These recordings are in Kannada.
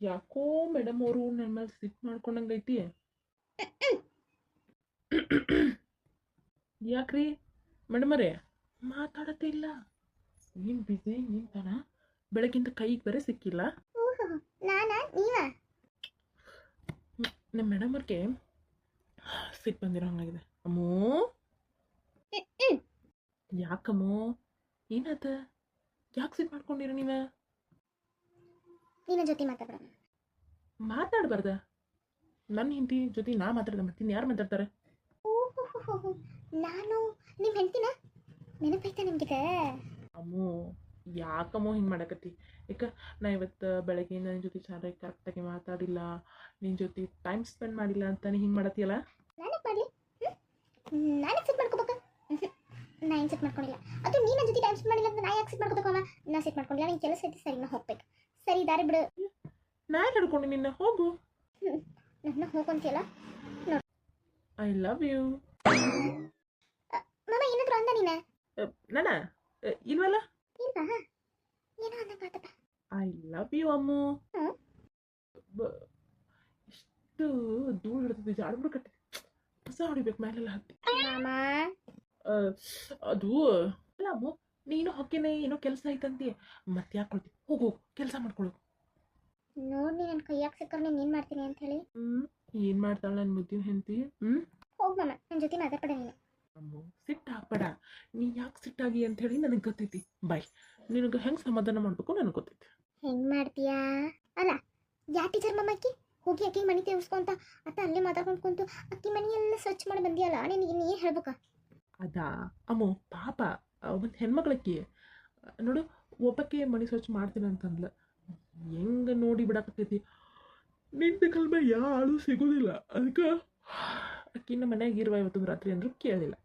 ಯಾಕೋ ಮೇಡಮ್ ಅವರು ನನ್ನ ಮೇಲೆ ಸಿಟ್ ಮಾಡ್ಕೊಂಡಂಗೈತಿ. ಯಾಕ್ರಿ ಮೇಡಮರೇ ಮಾತಾಡತ್ತೇ ಇಲ್ಲ? ಏನು ಬಿಸಿ ಏನು ತಾನ? ಬೆಳಗಿಂದ ಕೈಗೆ ಬೇರೆ ಸಿಕ್ಕಿಲ್ಲ. ಓಹೋ, ನಾನಾ ನೀವಾ? ನಮ್ಮ ಮೇಡಮರ್ಗೆ ಸಿಟ್ಟು ಬಂದಿರೋ ಹಂಗಾಗಿದೆ. ಅಮ್ಮೋ ಯಾಕಮ್ಮೋ ಏನಾತ? ಯಾಕೆ ಸಿಟ್ಟು ಮಾಡ್ಕೊಂಡಿರ ನೀವ? ನಿನ್ನ ಜೊತೆ ಮಾತಾಡೋಣ. ಮಾತಾಡ್ಬಾರ್ದ? ನನ್ನ ಹೆಂಡತಿ ಜೊತೆ ನಾ ಮಾತಾಡ್ದೆ ಮತ್ತೆ ಯಾರು ಮಾತಾಡ್ತಾರೆ? ಓಹೋ, ನಾನು ನಿಮ್ಮ ಹೆಂಡ್ತಿನ? ನೆನಪೈತಾ ನಿಮ್ಗಿದೆ? ಅಮ್ಮೋ ಯಾಕಮ್ಮೋ ಹಿಂಗೆ ಮಾಡಕತ್ತಿ? ಯಾಕೆ ನಾ ಇವತ್ತು ಬೆಳಗ್ಗೆಯಿಂದ ನಿನ್ನ ಜೊತೆ ಚೆನ್ನಾಗಿ ಕರೆಕ್ಟಾಗಿ ಮಾತಾಡಿಲ್ಲ, ನಿನ್ನ ಜೊತೆ ಟೈಮ್ ಸ್ಪೆಂಡ್ ಮಾಡಿಲ್ಲ ಅಂತಾನೆ ಹಿಂಗೆ ಮಾಡತ್ತೀಯಲ್ಲ? ನಾನೇ ಮಾಡಲಿ? ನಾನೇ ಸಿಟ್ ಮಾಡ್ಕೋಬೇಕ? ನಾ ಏನು ಸಿಟ್ ಮಾಡ್ಕೊಂಡಿಲ್ಲ. ಅದು ನೀ ನನ್ನ ಜೊತೆ ಟೈಮ್ ಸ್ಪೆಂಡ್ ಮಾಡಿಲ್ಲ ಅಂತ ನಾ ಯಾಕೆ ಸಿಟ್ ಮಾಡ್ಕೋಬೇಕಮ್ಮ? ನಾ ಸಿಟ್ ಮಾಡ್ಕೊಂಡಿಲ್ಲ. ನಿನ್ನ ಕೆಲಸ ಐತಿ, ಸರಿ ನಾ ಹೋಗ್ಬೇಕು. ಸರಿ ದಾರಿ ಬಿಡು. ನಾ ಹಿಡ್ಕೊಂಡು ನಿನ್ನ ಹೋಗು. ನನ್ನ ಹೋಗಂತಿಯಲ್ಲ ನೋಡಿ. I love you. ಮಾಮ ಏನಾದ್ರು ಅಂದ ನೀನ? ನಾನ ಇಲ್ವಲ್ಲ? ಇಲ್ವಾ? ಏನೋ ಅಂದಂಗಾತಪ್ಪ. I love you Ammu. ಎಷ್ಟು ಧೂಳು ಹಿಡ್ತದೆ ಜಾಡ್ಬಿಡು ಕಟ್ಟಿ ಹೊಸ ಹೊಡಿಬೇಕು ಮೇಲೆಲ್ಲ ಹತ್ತಿ. ಮಾಮ ಅದು ಅಲ್ಲ ಅಮ್ಮು, ನೀನು ಹೊಕ್ಕೇನೆ ಏನೋ ಕೆಲಸ ಐತಂತಿ ಮತ್ತೆ ಯಾಕೆ ಕೊಡ್ತಿ? ಹೋಗು ಕೆಲಸ ಮಾಡ್ಕೊಳ್ಳು. ನೋಡಿ ನನ್ನ ಕೈಯಾಗ ಸಿಕ್ಕರ್ ನೀನು ಏನು ಮಾಡ್ತೀನಿ ಅಂತ ಹೇಳಿ. ಏನು ಮಾಡ್ತಾಳೆ ನನ್ನ ಮುದ್ದಿನ ಹೆಂಡತಿ? ಹೋಗ್ ಮಾಮ, ನನ್ನ ಜೊತೆ ಮಾತಾಡ್ಬೇಡ ನೀನು. ಅಮ್ಮು ಸಿಟ್ಟು ಹಾಕ್ಬೇಡ. ನೀ ಯಾಕೆ ಸಿಟ್ಟಾಗಿ ಅಂತ ಹೇಳಿ ನನಗೆ ಗೊತ್ತೈತಿ. ಬಾಯ್, ನಿನಗೆ ಹೆಂಗೆ ಸಮಾಧಾನ ಮಾಡಬೇಕು ನನಗೆ ಗೊತ್ತೈತಿ. ಹೆಂಗ್ ಮಾಡ್ತೀಯಾ? ಅಲ್ಲ ಯಾ ಟೀಚರ್ ಮಮ್ಮ ಅಕ್ಕಿ? ಹೋಗಿ ಅಕ್ಕಿ ಮನೆ ತೇರಿಸ್ಕೊಂತ ಅತ್ತ ಅಲ್ಲೇ ಮಾತಾಡ್ಕೊಂಡು ಕುಂತು ಅಕ್ಕಿ ಮನೆಯೆಲ್ಲ ಸ್ವಚ್ಛ ಮಾಡಿ ಬಂದಿಯಲ್ಲ, ನಿನಗೆ ನೀ ಹೇಳ್ಬೇಕಾ? ಅದಾ ಅಮ್ಮು ಪಾಪ ಒಂದು ಹೆಣ್ಮಕ್ಳಕ್ಕಿ ನೋಡು, ಒಬ್ಬಕ್ಕೆ ಮನೆ ಸ್ವಚ್ಛ ಮಾಡ್ತೀನಿ ಅಂತಂದ್ಲ, ಹೆಂಗೆ ನೋಡಿ ಬಿಡಾಕತ್ತೈತಿ. ನಿಂತ ಕಲ್ಮೆ ಯಾಳು ಸಿಗೋದಿಲ್ಲ. ಅದಕ್ಕೆ ಅಕ್ಕಿನ ಮನ್ಯಾಗ ಇರುವ ಇವತ್ತೊಂದು ರಾತ್ರಿ ಅಂದ್ರೂ ಕೇಳಿಲ್ಲ.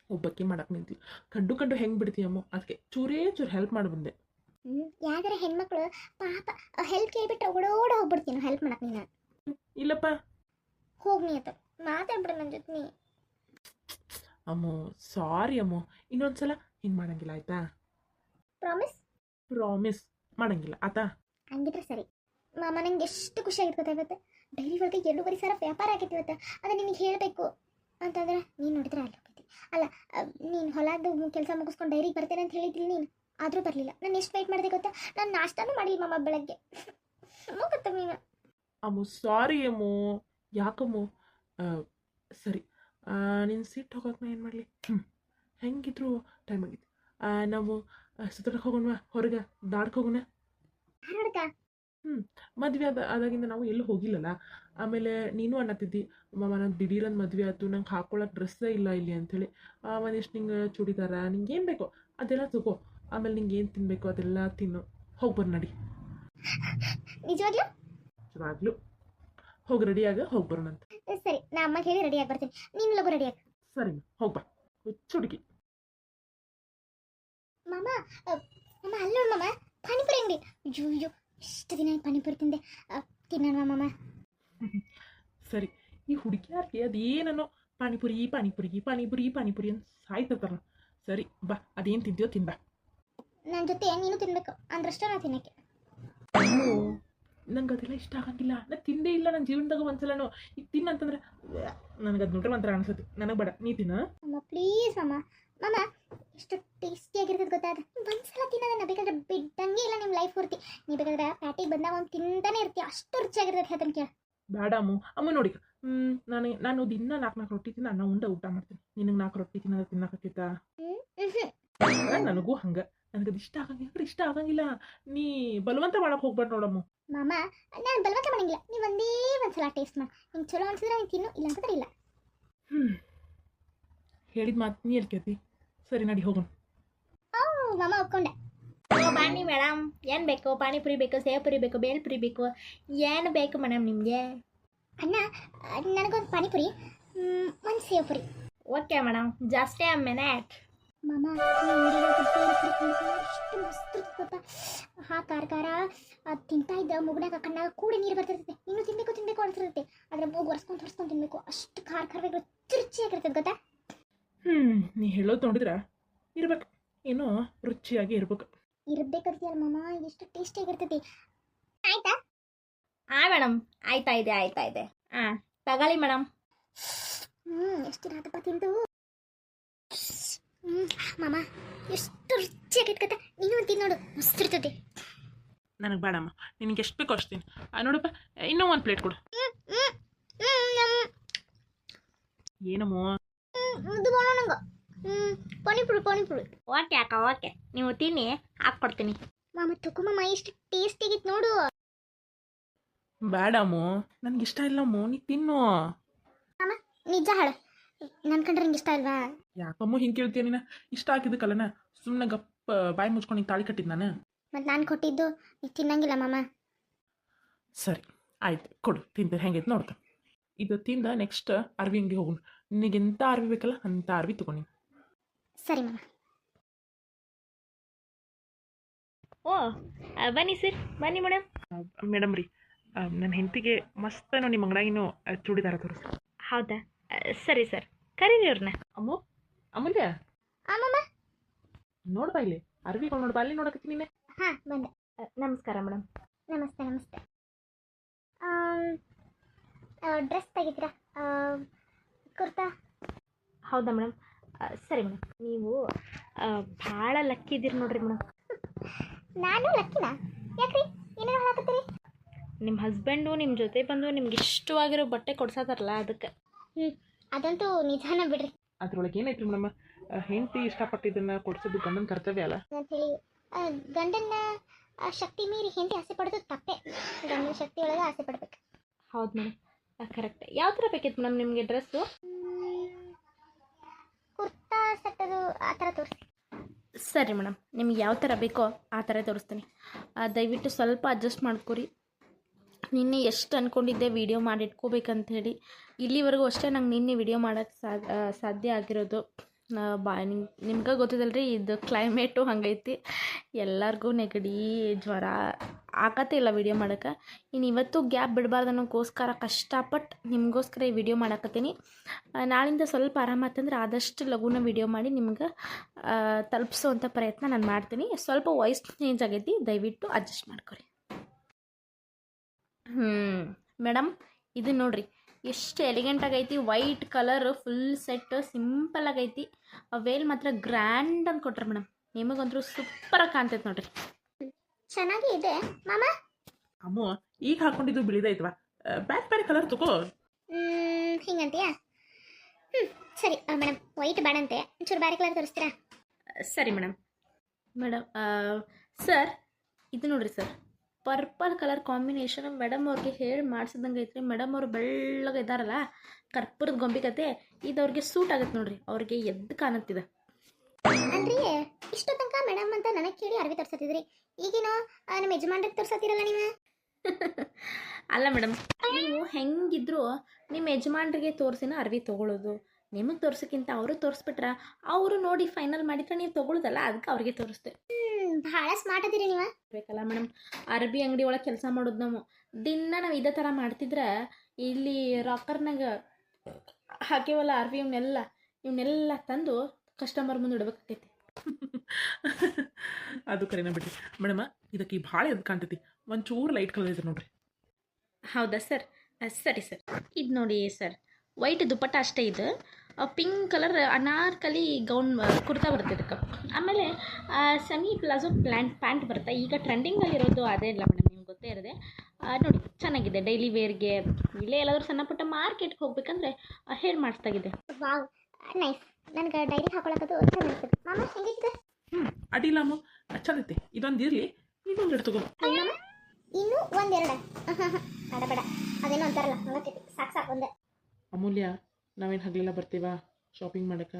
ಒಬ್ಬಕ್ಕೆ ಮಾಡಕ್ಕೆ ನಿಂತಿ ಕಂಡು ಹೆಂಗೆ ಬಿಡ್ತೀಯಮ್ಮು? ಅದಕ್ಕೆ ಚೂರೇ ಚೂರು ಹೆಲ್ಪ್ ಮಾಡಿ ಬಂದೆ. ಯಾವ್ದಾರ ಹೆಣ್ಮಕ್ಳು ಪಾಪ ಹೆಲ್ಪ್ ಕೇಳ್ಬಿಟ್ರೆ ಓಡೋಡ ಹೋಗ್ಬಿಡ್ತೀನಿ ಹೆಲ್ಪ್ ಮಾಡಕ್ಕೆ. ನೀನು ಇಲ್ಲಪ್ಪ ಹೋಗಿ ನೀ ಆತ ಮಾತಾಡ್ಬಿಡ ನನ್ನ ಜೊತೆ ನೀ. ಅಮ್ಮು ಸಾರಿ ಅಮ್ಮು, ಇನ್ನೊಂದ್ಸಲ ಹಿಂಗೆ ಮಾಡಂಗಿಲ್ಲ ಆಯ್ತಾ? ಪ್ರಾಮಿಸ್? ಪ್ರಾಮಿಸ್ ಮಾಡಂಗಿಲ್ಲ ಆತಾ? ಹಂಗಿದ್ರೆ ಸರಿ ಮಾಮ. ನಂಗೆ ಎಷ್ಟು ಖುಷಿ ಆಗಿರ್ತದೆ ಇವತ್ತು. ಡೈರಿ ಒಳಗೆ 2,500,000 ವ್ಯಾಪಾರ ಆಗೈತಿ ಇವತ್ತು. ಅದು ನಿನಗೆ ಹೇಳಬೇಕು ಅಂತಂದ್ರೆ ನೀನು ನೋಡಿದ್ರೆ ಅಲ್ಲಿ ಹೋಗ್ತಿ. ಅಲ್ಲ ನೀನು ಹೊಲದ್ದು ಕೆಲಸ ಮುಗಿಸ್ಕೊಂಡು ಡೈರಿಗೆ ಬರ್ತೇನೆ ಅಂತ ಹೇಳಿದ್ದಿಲ್ಲ ನೀನು, ಆದರೂ ಬರಲಿಲ್ಲ. ನಾನು ಎಷ್ಟು ವೆಯ್ಟ್ ಮಾಡಿದೆ ಗೊತ್ತಾ? ನಾನು ನಾಷ್ಟಾನೂ ಮಾಡಿಲ್ಲ ಮಾಮ ಬೆಳಗ್ಗೆ. ಮುಗತ್ತ ನೀನು. ಅಮ್ಮು ಸಾರಿ ಅಮ್ಮು. ಯಾಕಮ್ಮು? ಸರಿ, ನಿನ್ನ ಸಿಟ್ಟು ಹೋಗೋಕೆ ನಾ ಏನು ಮಾಡಲಿ? ಹೆಂಗಿದ್ರು ಟೈಮ್ ಆಗಿತ್ತು. ನಾವು ಸುತ್ತಕ್ಕೆ ಹೋಗೋಣ, ಹೊರಗೆ ದಾಡ್ಕೆ ಹೋಗೋಣ. ಮದುವೆ ಆದಾಗಿಂದ ನಾವು ಎಲ್ಲೂ ಹೋಗಿಲ್ಲಲ್ಲ. ಆಮೇಲೆ ನೀನು ಅನ್ನತ್ತಿದ್ದಿ, ಮಾಮ ನಂಗೆ ದಿಢೀರಂದು ಮದುವೆ ಆಯ್ತು, ನಂಗೆ ಹಾಕ್ಕೊಳಕ್ಕೆ ಡ್ರೆಸ್ಸೇ ಇಲ್ಲ ಇಲ್ಲಿ ಅಂಥೇಳಿ. ಒಂದಿಷ್ಟು ನಿಂಗೆ ಚೂಡಿದಾರ ನಿಂಗೆ ಏನು ಬೇಕೋ ಅದೆಲ್ಲ ತಗೋ. ಆಮೇಲೆ ನಿಂಗೆ ಏನು ತಿನ್ನಬೇಕು ಅದೆಲ್ಲ ತಿನ್ನು. ಹೋಗಿ ಬರ್ ನಡಿ. ನಿಜವಾಗ್ಲೂ? ನಿಜವಾಗ್ಲೂ ಹೋಗಿ ರೆಡಿಯಾಗ ಹೋಗಿ ಬರೋಣಂತ. ಸರಿ, ನಾ ಅಮ್ಮಗೆ ಹೇಳಿ ರೆಡಿಯಾಗಿ ಬರ್ತೀನಿ. ನೀನು ಲಗು ರೆಡಿಯಾಗಿ. ಸರಿ ಹೋಗಿ ಬಾ ಹುಡುಗಿ. ಮಾಮ ಮಾಮ ಅಲ್ಲಿ ನೋಡು ಮಾಮ, ಪಾನಿಪುರಿ ಅಂಗಡಿ. ಅಯ್ಯೋ ಇಷ್ಟು ದಿನ ಪಾನಿಪುರಿ ತಿಂದೆ, ತಿನ್ನೋಣ ಮಾಮ. ಸರಿ, ಈ ಹುಡುಗಿಯಾರ್ಗೆ ಅದೇನೋ ಪಾನಿಪುರಿ ಪಾನಿಪುರಿ ಪಾನಿಪುರಿ ಪಾನಿಪುರಿ ಅಂತ ಸಾಯ್ತಿರ್ತಾರ. ಸರಿ ಬಾ, ಅದೇನು ತಿಂತೀಯೋ ತಿನ್ಬಾ. ನನ್ನ ಜೊತೆ ನೀನು ತಿನ್ಬೇಕು ಅಂದ್ರಷ್ಟೇ ನಾ ತಿನ್ನಕ್ಕೆ. ನಂಗೆ ಅದೆಲ್ಲ ಇಷ್ಟ ಆಗಂಗಿಲ್ಲ. ನಾನು ತಿಂದೇ ಇಲ್ಲ ನನ್ನ ಜೀವನದಾಗ ಒಂದ್ಸಲನೂ. ಈಗ ತಿನ್ನಂತಂದ್ರೆ ನನಗೆ ಅದು ನೋಡ್ರೆ ಒಂಥರ ಅನ್ಸುತ್ತೆ. ನನಗೆ ಬೇಡ, ನೀ ತಿನ್ನ. ಅಮ್ಮ ಪ್ಲೀಸ್ ಅಮ್ಮ. ಮಾಮ ಎಷ್ಟು ಟೇಸ್ಟಿಯಾಗಿರ್ತದೆ ಗೊತ್ತಾ? ಅದು ಒಂದ್ಸಲ ತಿನ್ನೋದನ್ನ ಬೇಕಾದ್ರೆ ಬಿಟ್ಟಂಗೆ ಇಲ್ಲ ನಿಮ್ಮ ಲೈಫ್ ಪೂರ್ತಿ. ನೀ ಬೇಕಾದ್ರೆ ಪ್ಯಾಟಿಗೆ ಬಂದಾಗ ಒಂದು ತಿಂತಾನೆ ಇರ್ತೀಯ, ಅಷ್ಟು ರುಚಿಯಾಗಿರ್ತದೆ. ಹೇಳ್ತಾನೆ ಕೇಳ. ಬೇಡ ಅಮ್ಮ ನೋಡಿ. ನಾನು ದಿನ 4 ರೊಟ್ಟಿ ತಿನ್ನ ಅನ್ನ ಉಂಡ ಊಟ ಮಾಡ್ತೀನಿ. ನಿನಗೆ 4 ರೊಟ್ಟಿ ತಿನ್ನೋದು ತಿನ್ನಕತ್ತಿತ್ತಾ? ನನಗೂ ಹಂಗೆ. ನನಗದು ಇಷ್ಟ ಆಗಂಗಿಲ್ಲ, ಇಷ್ಟ ಆಗಂಗಿಲ್ಲ. ನೀ ಬಲವಂತ ಮಾಡಕ್ಕೆ ಹೋಗ್ಬೇಡ ನೋಡಮ್ಮ. ಮಾಮ ನಾನು ಬಲವಂತ ಮಾಡಂಗಿಲ್ಲ. ನೀವು ಒಂದೇ ಒಂದ್ಸಲ ಟೇಸ್ಟ್ ಮಾಡಿ, ನಿಂಗೆ ಚಲೋ ಅನ್ಸಿದ್ರೆ ನೀನು ತಿನ್ನು, ಇಲ್ಲ ಅಂತಂದ್ರೆ ಇಲ್ಲ. ಹೇಳಿದ ಮಾತು ನೀ ಎಲ್ಲಿ ಕೇಳ್ತಿ? ಸರಿ ನಡಿ ಹೋಗೋಣ. ಮಾಮ ಒಪ್ಕೊಂಡೆ. ಬನ್ನಿ ಮೇಡಮ್, ಏನು ಬೇಕು? ಪಾನಿಪುರಿ ಬೇಕು, ಸೇವಪುರಿ ಬೇಕು, ಬೇಲ್ಪುರಿ ಬೇಕು, ಏನು ಬೇಕು ಮೇಡಮ್ ನಿಮಗೆ? ಅಣ್ಣ ನನಗೊಂದು ಪಾನಿಪುರಿ, ಒಂದು sevpuri. Okay madam, just a minute. ಮಾಮ ಎಷ್ಟು ಮಸ್ತ್ ಗೊತ್ತಾ? ಖಾರ ಖಾರ ಅದು ತಿಂತಾ ಇದ್ದ ಮುಗನಾಗ ಕಣ್ಣಾಗ ಕೂಡ ನೀರು ಬರ್ತಿರ್ತೈತೆ. ನೀನು ತಿನ್ಬೇಕು ಅನ್ಸಿರ್ತೈತೆ. ಅದ್ರ ಮೂಗು ಒರೆಸ್ಕೊಂಡು ತಿನ್ಬೇಕು. ಅಷ್ಟು ಖಾರ ರುಚಿಯಾಗಿರ್ತದೆ ಗೊತ್ತಾ? ನೀ ಹೇಳೋದು ನೋಡಿದ್ರ ಇರ್ಬೇಕು, ಏನೋ ರುಚಿಯಾಗಿ ಇರ್ಬೇಕು. ಇರ್ಬೇಕಂತೀಯಲ್ಲ ಮಾಮ, ಎಷ್ಟು ಟೇಸ್ಟಿಯಾಗಿರ್ತೈತಿ. ಆಯ್ತಾ? ಹಾಂ ಮೇಡಮ್ ಆಯ್ತಾ ಇದೆ ಹಾಂ ತಗೊಳ್ಳಿ ಮೇಡಮ್. ಎಷ್ಟು ರಾತಪ್ಪ ತಿಂದು. ಮಾಮ ಎಷ್ಟು ರುಚಿಯಾಗೈತೆ ಕತೆ. ನೀನು ಒಂದು ತಿಂದು ನೋಡು, ಮಸ್ತ್ ಇರ್ತದೆ. ನನಗೆ ಬೇಡಮ್ಮ, ನಿನಗೆ ಎಷ್ಟು ಬೇಕು ಅಷ್ಟು ನೋಡಪ್ಪ, ಇನ್ನೂ ಒಂದು ಪ್ಲೇಟ್ ಕೊಡು. ಏನಮ್ಮ ಇದು ಬೇಡ ನಂಗೆ. ಪಾನಿಪುರಿ. ಓಕೆ ಅಕ್ಕ ಓಕೆ, ನೀವು ತಿನ್ನಿ ಹಾಕ್ಕೊಡ್ತೀನಿ. ಮಾಮ ತಗೋ ಮಾಮ, ಎಷ್ಟು ಟೇಸ್ಟ್ ಆಗಿತ್ತು ನೋಡು. ಬೇಡಮ್ಮು, ನನಗೆ ಇಷ್ಟ ಇಲ್ಲಮ್ಮು, ನೀ ತಿನ್ನು. ಮಾಮ ನಿಜ ಹೇಳು, ನನ್ನ ಕಂಡ್ರೆ ನಿಂಗೆ ಇಷ್ಟ ಅಲ್ವಾ? ಯಾಕಮ್ಮು ಹಿಂಗೆ ಕೇಳ್ತೀಯ ನೀನು? ಇಷ್ಟ ಆಗಿದ್ದಕ್ಕಲ್ಲನ ಸುಮ್ಮನೆ ಗಪ್ಪ ಬಾಯಿ ಮುಚ್ಕೊಂಡು ಹಿಂಗೆ ತಾಳಿ ಕಟ್ಟಿದ್ದು ನಾನು. ಮತ್ತು ನಾನು ಕೊಟ್ಟಿದ್ದು ನೀವು ತಿನ್ನಂಗಿಲ್ಲ ಮಾಮ. ಸರಿ ಆಯ್ತು, ಕೊಡು ತಿಂತೀನಿ, ಹೆಂಗೈತೆ ನೋಡ್ತಾ. ಇದು ತಿಂದ ನೆಕ್ಸ್ಟ್ ಅರ್ವಿ ಅಂಗಡಿ ಹೋಗೋಣ. ನಿನಗೆ ಎಂಥ ಅರ್ವಿ ಬೇಕಲ್ಲ ಅಂಥ ಅರ್ವಿ ತೊಗೊಂಡು. ಸರಿ ಮಾಮ. ಓ ಬನ್ನಿ ಸರ್, ಬನ್ನಿ ಮೇಡಮ್. ಮೇಡಮ್ ರೀ, ನನ್ನ ಹೆಂಡತಿಗೆ ಮಸ್ತ್ ನಿಮ್ಮ ಅಂಗಡಿಯಾಗಿನೂ ಚೂಡಿದಾರ ತೋರಿಸಿ. ಹೌದಾ ಸರಿ ಸರ್, ಕರೀರಿ ಅವ್ರನ್ನ. ಅಮ್ಮು, ಅಮೂಲ್ಯ ಮಾಮ. ನೋಡ್ಬಾ ಇಲ್ಲಿ ಅರ್ವಿಗಳು ನೋಡ್ಬಾ, ಅಲ್ಲಿ ನೋಡಕತ್ತೀನಿ ನೀನೆ. ಹಾಂ ಬಂದೆ. ನಮಸ್ಕಾರ ಮೇಡಮ್. ನಮಸ್ತೆ. ಡ್ರೆಸ್ ತೆಗಿತೀರಾ? ಕುರ್ತಾ? ಹೌದಾ ಮೇಡಮ್, ಸರಿ ಮೇಡಮ್. ನೀವು ಭಾಳ ಲಕ್ಕಿ ಇದ್ದೀರಿ ನೋಡ್ರಿ ಮೇಡಮ್. ನಾನು ಲಕ್ಕಿನಾ? ಯಾಕ್ರಿ ಏನೇನು ಹೇಳಕತ್ತೀರಿ? ನಿಮ್ಮ ಹಸ್ಬೆಂಡು ನಿಮ್ಮ ಜೊತೆ ಬಂದು ನಿಮ್ಗೆ ಇಷ್ಟವಾಗಿರೋ ಬಟ್ಟೆ ಕೊಡ್ಸತ್ತಾರಲ್ಲ ಅದಕ್ಕೆ. ಅದಂತೂ ನಿಜಾನ ಬಿಡ್ರಿ. ಅದ್ರೊಳಗೆ ಏನೈತ್ರಿ ಮೇಡಮ್, ಹೆಂಡತಿ ಇಷ್ಟಪಟ್ಟಿದ್ದನ್ನು ಕೊಡಿಸೋದು ಗಂಡನ ಕರ್ತವ್ಯ ಅಲ್ಲ ಅಂತ ಹೇಳಿ ಗಂಡನ ಶಕ್ತಿ ಮೀರಿ ಹೆಂಡತಿ ಆಸೆ ಪಡೋದು ತಪ್ಪೆ. ಗಂಡನ ಶಕ್ತಿ ಒಳಗೆ ಆಸೆ ಪಡ್ಬೇಕು. ಹೌದು ಮೇಡಮ್, ಕರೆಕ್ಟ್. ಯಾವ ಥರ ಬೇಕಿತ್ತು ಮೇಡಮ್ ನಿಮಗೆ ಡ್ರೆಸ್ಸು? ಕುರ್ತಾ ಸೆಟ್ಟದು ಆ ಥರ ತೋರಿಸಿ. ಸರಿ ಮೇಡಮ್, ನಿಮ್ಗೆ ಯಾವ ಥರ ಬೇಕೋ ಆ ಥರ ತೋರಿಸ್ತೀನಿ. ದಯವಿಟ್ಟು ಸ್ವಲ್ಪ ಅಡ್ಜಸ್ಟ್ ಮಾಡ್ಕೊರಿ. ನಿನ್ನೆ ಎಷ್ಟು ಅಂದ್ಕೊಂಡಿದ್ದೆ ವೀಡಿಯೋ ಮಾಡಿಟ್ಕೋಬೇಕಂತ ಹೇಳಿ, ಇಲ್ಲಿವರೆಗೂ ಅಷ್ಟೇ ನಂಗೆ ನಿನ್ನೆ ವೀಡಿಯೋ ಮಾಡೋಕ್ಕೆ ಸಾಧ್ಯ ಆಗಿರೋದು. ನಿಮ್ಗೆ ಗೊತ್ತಿದಲ್ರಿ, ಇದು ಕ್ಲೈಮೇಟು ಹಂಗೈತಿ, ಎಲ್ಲರಿಗೂ ನೆಗಡಿ ಜ್ವರ ಆಗತ್ತೇ ಇಲ್ಲ ವೀಡಿಯೋ ಮಾಡೋಕ್ಕೆ. ಇನ್ನು ಇವತ್ತು ಗ್ಯಾಪ್ ಬಿಡಬಾರ್ದು ಅನ್ನೋಕ್ಕೋಸ್ಕರ ಕಷ್ಟಪಟ್ಟು ನಿಮಗೋಸ್ಕರ ಈ ವಿಡಿಯೋ ಮಾಡಕತ್ತೀನಿ. ನಾಳಿಂದ ಸ್ವಲ್ಪ ಆರಾಮಾತಂದ್ರೆ ಆದಷ್ಟು ಲಘುನ ವಿಡಿಯೋ ಮಾಡಿ ನಿಮ್ಗೆ ತಲುಪಿಸೋವಂಥ ಪ್ರಯತ್ನ ನಾನು ಮಾಡ್ತೀನಿ. ಸ್ವಲ್ಪ ವಾಯ್ಸ್ ಚೇಂಜ್ ಆಗೈತಿ, ದಯವಿಟ್ಟು ಅಡ್ಜಸ್ಟ್ ಮಾಡ್ಕೊರಿ. ಮೇಡಮ್ ಇದು ನೋಡಿರಿ ಎಷ್ಟು ಎಲಿಗೆಂಟ್ ಆಗೈತಿ. White colour full set simple ಆಗೈತಿ. ವೇಲ್ ಮಾತ್ರ ಗ್ರ್ಯಾಂಡ್ ಅಂತ ಕೊಟ್ರಿ ಮೇಡಮ್, ನಿಮಗಂತೂ ಸೂಪರಾಗಿ ಕಾಣ್ತೈತೆ ನೋಡ್ರಿ. ಚೆನ್ನಾಗಿ ಇದೆ ಮಾಮ. ಅಮ್ಮು, ಈಗ ಹಾಕೊಂಡಿದ್ದು ಬಿಳಿದೈತ್ವಾ, ಬೇರೆ ಕಲರ್ ತಗೋ. ಹಿಂಗಂತೀಯಾ? ಸರಿ ಮೇಡಮ್, ವೈಟ್ ಬೇಡಂತೆ, ಒಂಚೂರು ಬೇರೆ ಕಲರ್ ತೋರಿಸ್ತೀರಾ? ಸರಿ ಮೇಡಮ್. ಸರ್ ಇದು ನೋಡಿರಿ sir, purple colour combination madam ಅವ್ರಿಗೆ ಹೇಳಿ ಮಾಡಿಸಿದಂಗೆ ಐತ್ರಿ. ಮೇಡಮ್ ಅವ್ರು ಬೆಳ್ಳಗೆ ಇದ್ದಾರಲ್ಲ, ಕರ್ಪೂರದ ಗೊಂಬೆ ಕತೆ, ಇದು ಅವ್ರಿಗೆ ಸೂಟ್ ಆಗುತ್ತೆ ನೋಡ್ರಿ, ಅವ್ರಿಗೆ ಎದ್ದು ಕಾಣುತ್ತಿದೆ. ಅಲ್ರಿ ಇಷ್ಟು ತನಕ ಮೇಡಮ್ ಅಂತ ನನಗೆ ಕೇಳಿ ಅರ್ವಿ ತೋರ್ಸತ್ತಿದ್ರಿ, ಈಗೇನೋ ನಮ್ಮ ಯಜಮಾನ್ರಿಗೆ ತೋರ್ಸತ್ತಿರಲ್ಲ ನೀವು. ಅಲ್ಲ ಮೇಡಮ್, ನೀವು ಹೆಂಗಿದ್ರು ನಿಮ್ಮ ಯಜಮಾನ್ರಿಗೆ ತೋರಿಸಿನ ಅರ್ವಿ ತೊಗೊಳ್ಳೋದು. ನಿಮಗೆ ತೋರ್ಸೋಕ್ಕಿಂತ ಅವರು ತೋರಿಸ್ಬಿಟ್ರೆ ಅವರು ನೋಡಿ ಫೈನಲ್ ಮಾಡಿದ್ರೆ ನೀವು ತೊಗೊಳ್ಳೋದಲ್ಲ, ಅದಕ್ಕೆ ಅವ್ರಿಗೆ ತೋರಿಸ್ದೆ. ಭಾಳ ಸ್ಮಾರ್ಟ್ ಅದೀರಿ ನೀವು. ಬೇಕಲ್ಲ ಮೇಡಮ್, ಅರ್ಬಿ ಅಂಗಡಿ ಒಳಗೆ ಕೆಲಸ ಮಾಡೋದು ನಾವು. ದಿನ ನಾವು ಇದೇ ಥರ ಮಾಡ್ತಿದ್ರೆ ಇಲ್ಲಿ ರಾಕರ್ನಾಗ ಹಾಕಿವಲ್ಲ ಅರ್ವಿ, ಇವನ್ನೆಲ್ಲ ತಂದು ಕಸ್ಟಮರ್ ಮುಂದೆ ಇಡ್ಬೇಕಾಗ್ತೈತಿ. ಅದು ಕರೆನ ಬಿಡ್ರಿ ಮೇಡಮ, ಇದಕ್ಕೆ ಭಾಳ ಎದ್ದು ಕಾಣ್ತೈತಿ, ಒಂಚೂರು ಲೈಟ್ ಕಲರ್ ಇದೆ ನೋಡ್ರಿ. ಹೌದಾ ಸರ್? ಸರಿ ಸರ್, ಇದು ನೋಡಿ ಸರ್, ವೈಟ್ ದುಪ್ಪಟ್ಟ ಅಷ್ಟೇ. ಇದು pink colour Anarkali gown kurta ಬರುತ್ತೆ ಇದಕ್ಕೆ. ಆಮೇಲೆ ಸೆಮಿ ಪ್ಲಾಜೋ ಪ್ಯಾಂಟ್ ಬರುತ್ತೆ. ಈಗ ಟ್ರೆಂಡಿಂಗಲ್ಲಿರೋದು ಅದೇ ಇಲ್ಲ ಮೇಡಮ್, ನಿಮ್ಗೆ ಗೊತ್ತೇ ಇರೋದೆ. ನೋಡಿ ಚೆನ್ನಾಗಿದೆ, ಡೈಲಿ ವೇರ್ಗೆ. ಇಲ್ಲೇ ಎಲ್ಲಾದರೂ ಸಣ್ಣ ಪುಟ್ಟ ಮಾರ್ಕೆಟ್ಗೆ ಹೋಗ್ಬೇಕಂದ್ರೆ ಹೇಳಿ ಮಾಡಿಸ್ತಾಗಿದೆ. ವಾವ್ ನೈಸ್, ನನಗೆ ಡೈರಿ ಹಾಕೊಳಕದು ಚೆನ್ನಾಗಿರ್ತದೆ. ಮಾಮ ಹೆಂಗಿದೆ? ಅಡ್ಡಿಲ್ಲ ಅಮ್ಮ, ಚಂದೈತಿ. ಇದೊಂದು ಇರಲಿ, ಇದೊಂದು ಇಟ್ಟು ತಗೋ. ಇನ್ನೂ ಒಂದೆರಡ ಬೇಡ, ಅದೇನೋ ಅಂತಾರಲ್ಲ ಹಂಗತ್ತೈತಿ, ಸಾಕು ಒಂದೇ. ಅಮೂಲ್ಯ, ನಾವೇನು ಹಗಲೆಲ್ಲ ಬರ್ತೀವಾ ಶಾಪಿಂಗ್ ಮಾಡಕ್ಕೆ?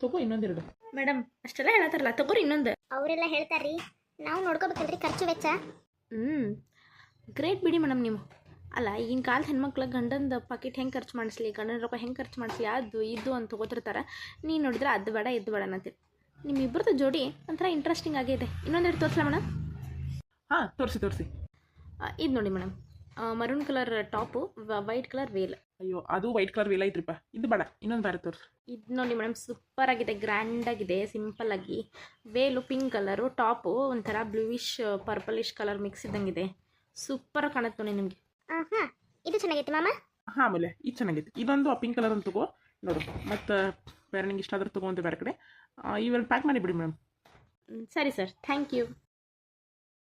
ತಗೋ ಇನ್ನೊಂದೆರಡು. ಮೇಡಮ್ ಅಷ್ಟೆಲ್ಲ ಹೇಳತ್ತಾರಲ್ಲ, ತಗೋರಿ ಇನ್ನೊಂದು. ಅವರೆಲ್ಲ ಹೇಳ್ತಾರ್ರಿ, ನಾವು ನೋಡ್ಕೋಬೇಕಲ್ರಿ ಖರ್ಚು ವೆಚ್ಚ. ಗ್ರೇಟ್ ಬಿಡಿ ಮೇಡಮ್ ನೀವು. ಅಲ್ಲ, ಈಗಿನ ಕಾಲದ ಹೆಣ್ಮಕ್ಳು ಗಂಡಂದು ಪಾಕೆಟ್ ಹೆಂಗೆ ಖರ್ಚು ಮಾಡಿಸ್ಲಿ, ಗಂಡನ ರೊಕ್ಕ ಹೆಂಗೆ ಖರ್ಚು ಮಾಡಿಸ್ಲಿ, ಅದು ಇದು ಅಂತ ತೊಗೋತಿರ್ತಾರೆ. ನೀನು ನೋಡಿದ್ರೆ ಅದು ಬೇಡ ಇದು ಬೇಡ ಅನ್ನತ್ತೀರಿ. ನಿಮ್ಮಿಬ್ಬರದ್ದು ಜೋಡಿ ಒಂಥರ ಇಂಟ್ರೆಸ್ಟಿಂಗ್ ಆಗಿದೆ. ಇನ್ನೊಂದೆರಡು ತೋರಿಸಲ ಮೇಡಮ್? ಹಾಂ ತೋರಿಸಿ. ಇದು ನೋಡಿ madam, maroon colour top, white colour veil. ಅಯ್ಯೋ, ಅದು ವೈಟ್ ಕಲರ್ ವೇಲ್ ಐತ್ರಿಪ್ಪ, ಇದು ಬೇಡ, ಇನ್ನೊಂದು ಬೇರೆ ತೋರಿಸಿ. ಇದು ನೋಡಿ ಮೇಡಮ್, ಸೂಪರ್ ಆಗಿದೆ, ಗ್ರ್ಯಾಂಡ್ ಆಗಿದೆ, ಸಿಂಪಲ್ ಆಗಿ. ವೇಲು ಪಿಂಕ್ ಕಲರು, ಟಾಪು ಒಂಥರ ಬ್ಲೂಯಿಶ್ ಪರ್ಪಲಿಶ್ ಕಲರ್ ಮಿಕ್ಸ್ ಇದ್ದಂಗಿದೆ. ಸೂಪರಾಗಿ ಕಾಣುತ್ತೆ ನೋಡಿ ನಿಮಗೆ. ಹಾಂ ಇದು ಚೆನ್ನಾಗೈತೆ ಮಾಮ. ಹಾಂ ಆಮೇಲೆ ಇದು ಚೆನ್ನಾಗೈತಿ. ಇದೊಂದು ಪಿಂಕ್ ಕಲರ್ ಅಂತ ತಗೋ ನೋಡು. ಮತ್ತು ಬೇರೆ ನಿಂಗೆ ಇಷ್ಟ ಆದ್ರೆ ತಗೋ ಅಂತ ಬೇರೆ ಕಡೆ. ಇವೆರಡು ಪ್ಯಾಕ್ ಮಾಡಿಬಿಡಿ ಮೇಡಮ್. ಸರಿ ಸರ್, ಥ್ಯಾಂಕ್ ಯು.